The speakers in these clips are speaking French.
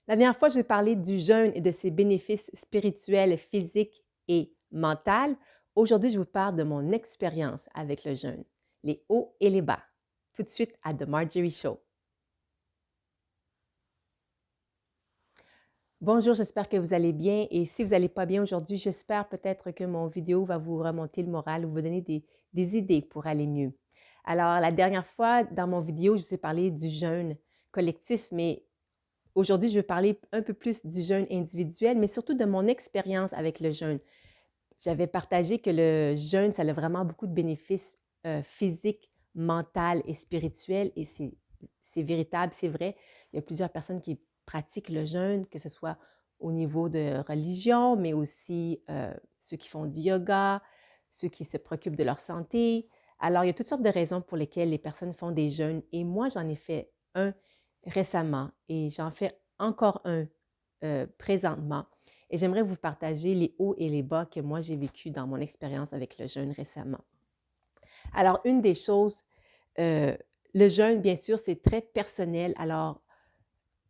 La dernière fois, je vais parler du jeûne et de ses bénéfices spirituels, physiques et mentaux. Aujourd'hui, je vous parle de mon expérience avec le jeûne, les hauts et les bas. Tout de suite à The Marjorie Show. Bonjour, j'espère que vous allez bien et si vous n'allez pas bien aujourd'hui, j'espère peut-être que mon vidéo va vous remonter le moral ou vous donner des idées pour aller mieux. Alors, la dernière fois, dans mon vidéo, je vous ai parlé du jeûne collectif, mais aujourd'hui, je veux parler un peu plus du jeûne individuel, mais surtout de mon expérience avec le jeûne. J'avais partagé que le jeûne, ça a vraiment beaucoup de bénéfices physiques, mentaux et spirituels, et c'est véritable, c'est vrai. Il y a plusieurs personnes qui pratiquent le jeûne, que ce soit au niveau de religion, mais aussi ceux qui font du yoga, ceux qui se préoccupent de leur santé. Alors, il y a toutes sortes de raisons pour lesquelles les personnes font des jeûnes, et moi, j'en ai fait un récemment, et j'en fais encore un présentement. Et j'aimerais vous partager les hauts et les bas que moi j'ai vécu dans mon expérience avec le jeûne récemment. Alors, une des choses, euh, le jeûne, bien sûr, c'est très personnel. Alors,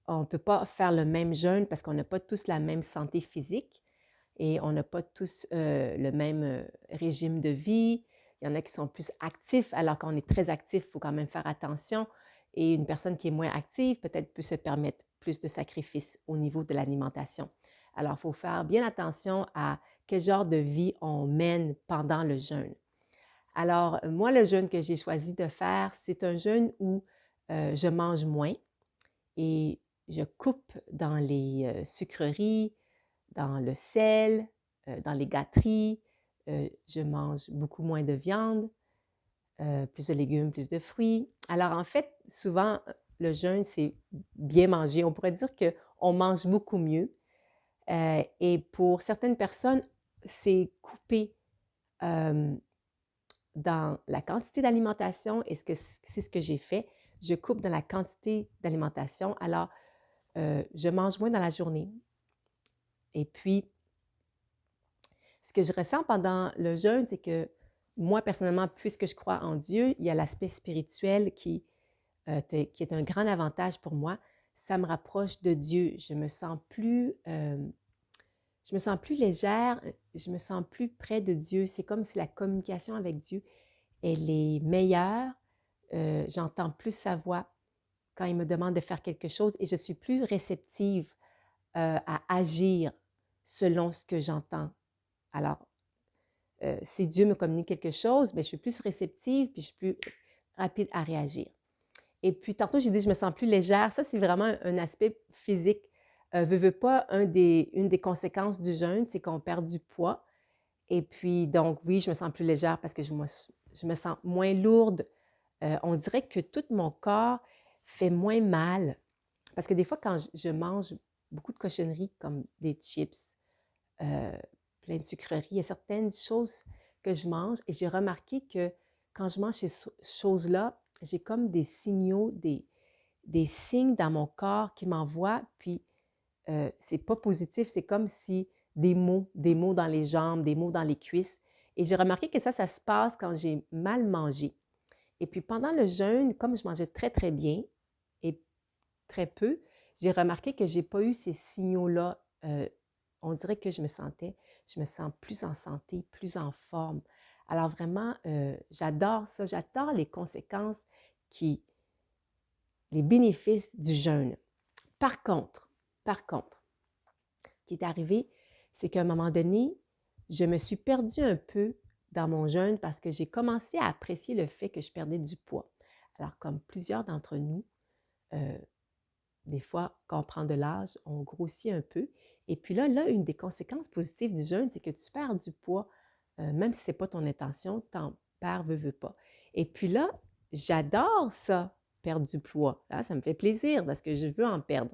on ne peut pas faire le même jeûne parce qu'on n'a pas tous la même santé physique et on n'a pas tous le même régime de vie. Il y en a qui sont plus actifs, alors qu'on est très actif, il faut quand même faire attention. Et une personne qui est moins active, peut-être peut se permettre plus de sacrifices au niveau de l'alimentation. Alors, il faut faire bien attention à quel genre de vie on mène pendant le jeûne. Alors, moi, le jeûne que j'ai choisi de faire, c'est un jeûne où je mange moins et je coupe dans les sucreries, dans le sel, dans les gâteries. Je mange beaucoup moins de viande, plus de légumes, plus de fruits. Alors, en fait, souvent, le jeûne, c'est bien manger. On pourrait dire qu'on mange beaucoup mieux. Et pour certaines personnes, c'est couper euh, dans la quantité d'alimentation. Et c'est ce que j'ai fait. Je coupe dans la quantité d'alimentation. Alors, je mange moins dans la journée. Et puis, ce que je ressens pendant le jeûne, c'est que moi, personnellement, puisque je crois en Dieu, il y a l'aspect spirituel qui est un grand avantage pour moi. Ça me rapproche de Dieu. Je me sens plus légère, je me sens plus près de Dieu. C'est comme si la communication avec Dieu, elle est meilleure. J'entends plus sa voix quand il me demande de faire quelque chose et je suis plus réceptive à agir selon ce que j'entends. Alors, si Dieu me communique quelque chose, bien, je suis plus réceptive puis je suis plus rapide à réagir. Et puis, tantôt, j'ai dit, je me sens plus légère. Ça, c'est vraiment un aspect physique. Veux pas, une des conséquences du jeûne, c'est qu'on perd du poids. Et puis, donc, oui, je me sens plus légère parce que je me sens moins lourde. On dirait que tout mon corps fait moins mal. Parce que des fois, quand je mange beaucoup de cochonneries comme des chips, euh, plein de sucreries, il y a certaines choses que je mange et j'ai remarqué que quand je mange ces choses-là, j'ai comme des signaux, des signes dans mon corps qui m'envoient, puis c'est pas positif, c'est comme si des mots dans les jambes, des mots dans les cuisses. Et j'ai remarqué que ça se passe quand j'ai mal mangé. Et puis pendant le jeûne, comme je mangeais très, très bien et très peu, j'ai remarqué que j'ai pas eu ces signaux-là. On dirait que je me sens plus en santé, plus en forme. Alors vraiment, j'adore ça, j'adore les conséquences qui, les bénéfices du jeûne. Par contre, par contre, ce qui est arrivé, c'est qu'à un moment donné, je me suis perdue un peu dans mon jeûne parce que j'ai commencé à apprécier le fait que je perdais du poids. Alors, comme plusieurs d'entre nous, euh, des fois, quand on prend de l'âge, on grossit un peu. Et puis là, une des conséquences positives du jeûne, c'est que tu perds du poids, même si ce n'est pas ton intention, tu en perds, veux pas. Et puis là, j'adore ça, perdre du poids. Hein, ça me fait plaisir parce que je veux en perdre.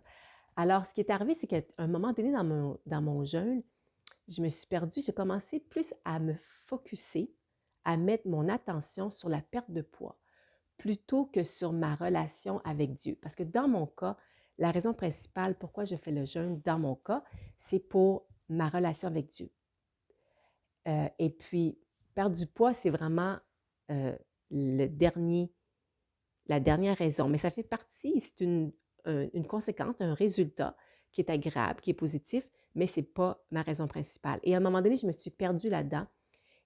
Alors, ce qui est arrivé, c'est qu'à un moment donné dans mon jeûne, je me suis perdue, j'ai commencé plus à me focusser, à mettre mon attention sur la perte de poids plutôt que sur ma relation avec Dieu. Parce que dans mon cas, la raison principale pourquoi je fais le jeûne, dans mon cas, c'est pour ma relation avec Dieu. Et puis, perdre du poids, c'est vraiment euh, le dernier, la dernière raison. Mais ça fait partie, c'est une conséquence, un résultat qui est agréable, qui est positif, mais ce n'est pas ma raison principale. Et à un moment donné, je me suis perdue là-dedans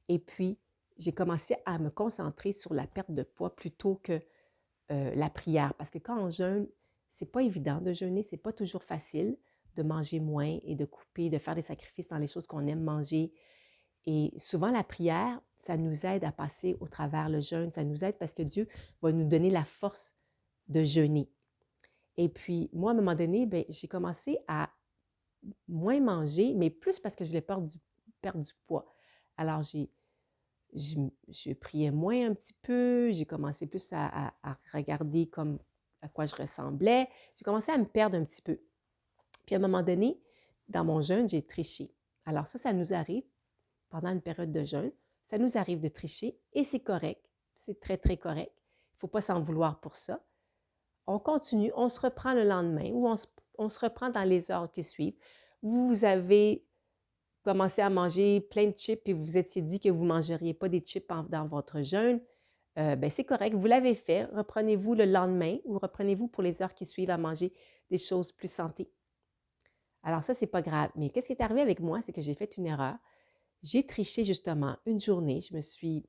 et puis j'ai commencé à me concentrer sur la perte de poids plutôt que la prière. Parce que quand on jeûne, c'est pas évident de jeûner, c'est pas toujours facile de manger moins et de couper, de faire des sacrifices dans les choses qu'on aime manger. Et souvent, la prière, ça nous aide à passer au travers le jeûne. Ça nous aide parce que Dieu va nous donner la force de jeûner. Et puis, moi, à un moment donné, bien, j'ai commencé à moins manger, mais plus parce que je voulais perdre du poids. Alors, je priais moins un petit peu, j'ai commencé plus à regarder comme à quoi je ressemblais. J'ai commencé à me perdre un petit peu. Puis à un moment donné, dans mon jeûne, j'ai triché. Alors ça nous arrive pendant une période de jeûne. Ça nous arrive de tricher et c'est correct. C'est très, très correct. Il ne faut pas s'en vouloir pour ça. On continue, on se reprend le lendemain ou on se reprend dans les heures qui suivent. Vous avez commencé à manger plein de chips et vous vous étiez dit que vous ne mangeriez pas des chips dans votre jeûne. Ben c'est correct, vous l'avez fait. Reprenez-vous le lendemain ou reprenez-vous pour les heures qui suivent à manger des choses plus santé. Alors ça, c'est pas grave. Mais qu'est-ce qui est arrivé avec moi, c'est que j'ai fait une erreur. J'ai triché justement une journée. Je me suis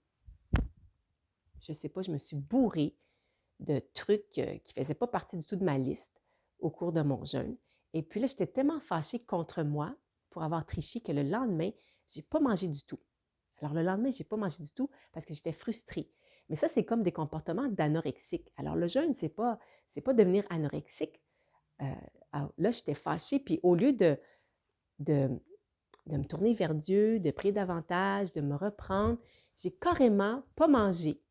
bourrée de trucs qui ne faisaient pas partie du tout de ma liste au cours de mon jeûne. Et puis là, j'étais tellement fâchée contre moi pour avoir triché que le lendemain, je n'ai pas mangé du tout. Alors le lendemain, je n'ai pas mangé du tout parce que j'étais frustrée. Mais ça, c'est comme des comportements d'anorexique. Alors le jeûne, c'est pas devenir anorexique. Là, j'étais fâchée, puis au lieu de, de me tourner vers Dieu, de prier davantage, de me reprendre, j'ai carrément pas mangé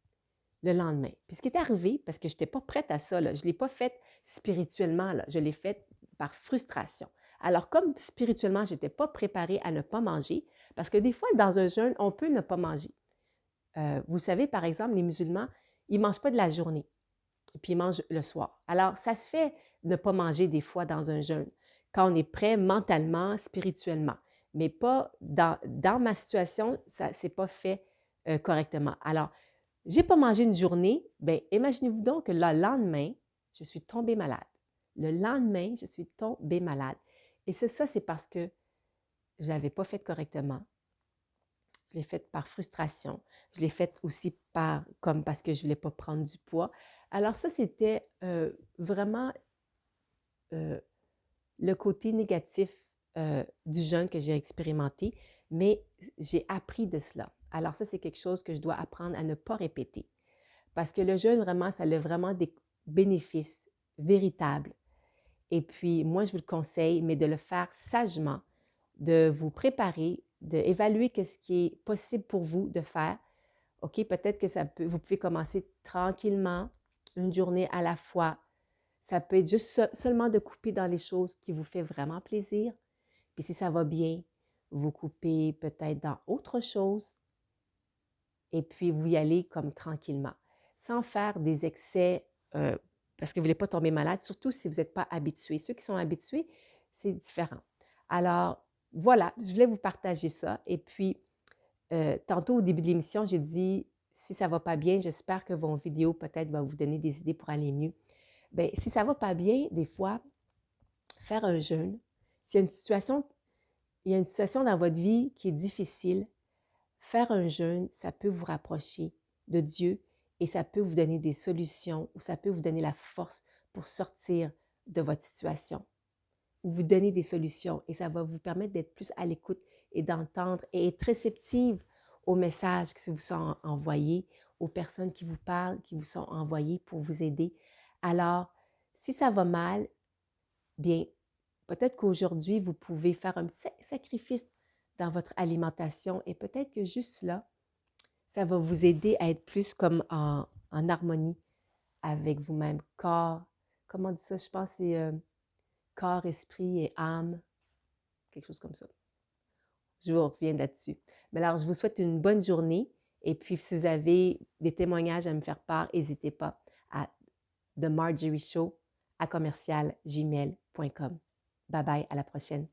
le lendemain. Puis ce qui est arrivé, parce que je n'étais pas prête à ça, là, je ne l'ai pas fait spirituellement, là, je l'ai fait par frustration. Alors, comme spirituellement, je n'étais pas préparée à ne pas manger, parce que des fois, dans un jeûne, on peut ne pas manger. Vous savez, par exemple, les musulmans, ils ne mangent pas de la journée, puis ils mangent le soir. Alors, ça se fait de ne pas manger des fois dans un jeûne, quand on est prêt mentalement, spirituellement. Mais pas dans ma situation, ça ne s'est pas fait correctement. Alors, j'ai pas mangé une journée, bien, imaginez-vous donc que le lendemain, je suis tombée malade. Le lendemain, je suis tombée malade. Et c'est parce que je ne l'avais pas fait correctement. Je l'ai fait par frustration. Je l'ai fait aussi comme parce que je ne voulais pas prendre du poids. Alors ça, c'était vraiment le côté négatif du jeûne que j'ai expérimenté, mais j'ai appris de cela. Alors ça, c'est quelque chose que je dois apprendre à ne pas répéter. Parce que le jeûne, vraiment, ça a vraiment des bénéfices véritables. Et puis, moi, je vous le conseille, mais de le faire sagement, de vous préparer, d'évaluer ce qui est possible pour vous de faire. OK, peut-être que vous pouvez commencer tranquillement, une journée à la fois. Ça peut être juste seulement de couper dans les choses qui vous font vraiment plaisir. Puis si ça va bien, vous coupez peut-être dans autre chose et puis vous y allez comme tranquillement, sans faire des excès parce que vous ne voulez pas tomber malade, surtout si vous n'êtes pas habitué. Ceux qui sont habitués, c'est différent. Alors, voilà, je voulais vous partager ça. Et puis, tantôt au début de l'émission, j'ai dit, si ça ne va pas bien, j'espère que vos vidéos peut-être vont vous donner des idées pour aller mieux. Bien, si ça ne va pas bien, des fois, faire un jeûne, s'il y a il y a une situation dans votre vie qui est difficile, faire un jeûne, ça peut vous rapprocher de Dieu et ça peut vous donner des solutions ou ça peut vous donner la force pour sortir de votre situation ou vous donner des solutions et ça va vous permettre d'être plus à l'écoute et d'entendre et être réceptive aux messages qui vous sont envoyés, aux personnes qui vous parlent, qui vous sont envoyées pour vous aider. Alors, si ça va mal, bien, peut-être qu'aujourd'hui, vous pouvez faire un petit sacrifice dans votre alimentation et peut-être que juste là, ça va vous aider à être plus comme en harmonie avec vous-même. Corps, comment on dit ça? Je pense que c'est corps, esprit et âme, quelque chose comme ça. Je vous reviens là-dessus. Mais alors, je vous souhaite une bonne journée et puis si vous avez des témoignages à me faire part, n'hésitez pas à TheMarjorieShow@gmail.com. Bye bye, à la prochaine.